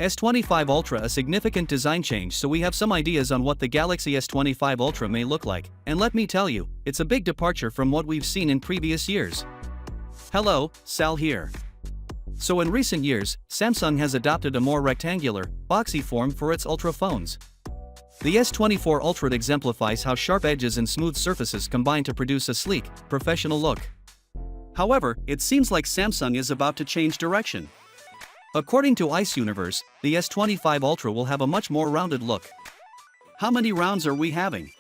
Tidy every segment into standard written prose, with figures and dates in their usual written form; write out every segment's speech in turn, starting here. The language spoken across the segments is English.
S25 Ultra, a significant design change, so we have some ideas on what the Galaxy S25 Ultra may look like, and let me tell you, it's a big departure from what we've seen in previous years. Hello, Sal here. So in recent years, Samsung has adopted a more rectangular, boxy form for its Ultra phones. The S24 Ultra exemplifies how sharp edges and smooth surfaces combine to produce a sleek, professional look. However, it seems like Samsung is about to change direction. According to Ice Universe, the S25 Ultra will have a much more rounded look. How many rounds are we having?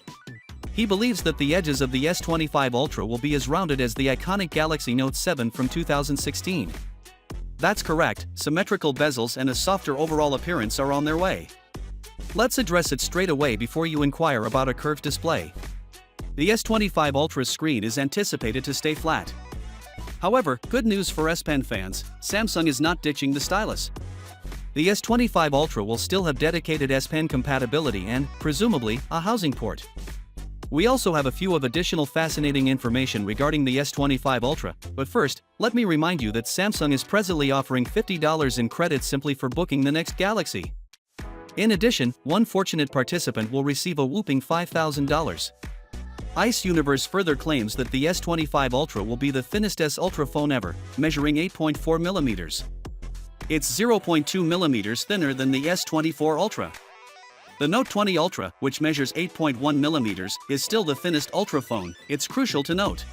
He believes that the edges of the S25 Ultra will be as rounded as the iconic Galaxy Note 7 from 2016. That's correct, symmetrical bezels and a softer overall appearance are on their way. Let's address it straight away before you inquire about a curved display. The S25 Ultra's screen is anticipated to stay flat. However, good news for S Pen fans, Samsung is not ditching the stylus. The S25 Ultra will still have dedicated S Pen compatibility and, presumably, a housing port. We also have a few of additional fascinating information regarding the S25 Ultra, but first, let me remind you that Samsung is presently offering $50 in credits simply for booking the next Galaxy. In addition, one fortunate participant will receive a whopping $5,000. Ice Universe further claims that the S25 Ultra will be the thinnest S Ultra phone ever, measuring 8.4 mm. It's 0.2 mm thinner than the S24 Ultra. The Note 20 Ultra, which measures 8.1 mm, is still the thinnest Ultra phone, it's crucial to note.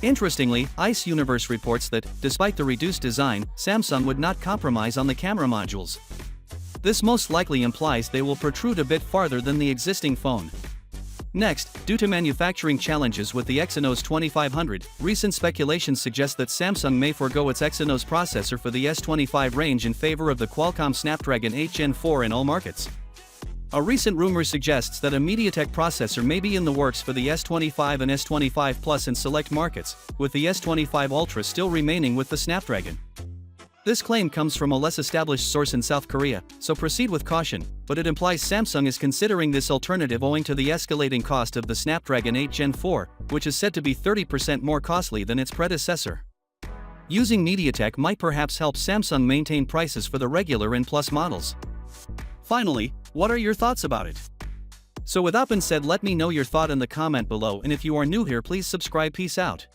Interestingly, Ice Universe reports that, despite the reduced design, Samsung would not compromise on the camera modules. This most likely implies they will protrude a bit farther than the existing phone. Next, due to manufacturing challenges with the Exynos 2500, recent speculation suggests that Samsung may forego its Exynos processor for the S25 range in favor of the Qualcomm Snapdragon 8 Gen 4 in all markets. A recent rumor suggests that a MediaTek processor may be in the works for the S25 and S25 Plus in select markets, with the S25 Ultra still remaining with the Snapdragon. This claim comes from a less established source in South Korea, so proceed with caution, but it implies Samsung is considering this alternative owing to the escalating cost of the Snapdragon 8 Gen 4, which is said to be 30% more costly than its predecessor. Using MediaTek might perhaps help Samsung maintain prices for the regular and Plus models. Finally, what are your thoughts about it? So with that being said, let me know your thought in the comment below, and if you are new here, please subscribe. Peace out.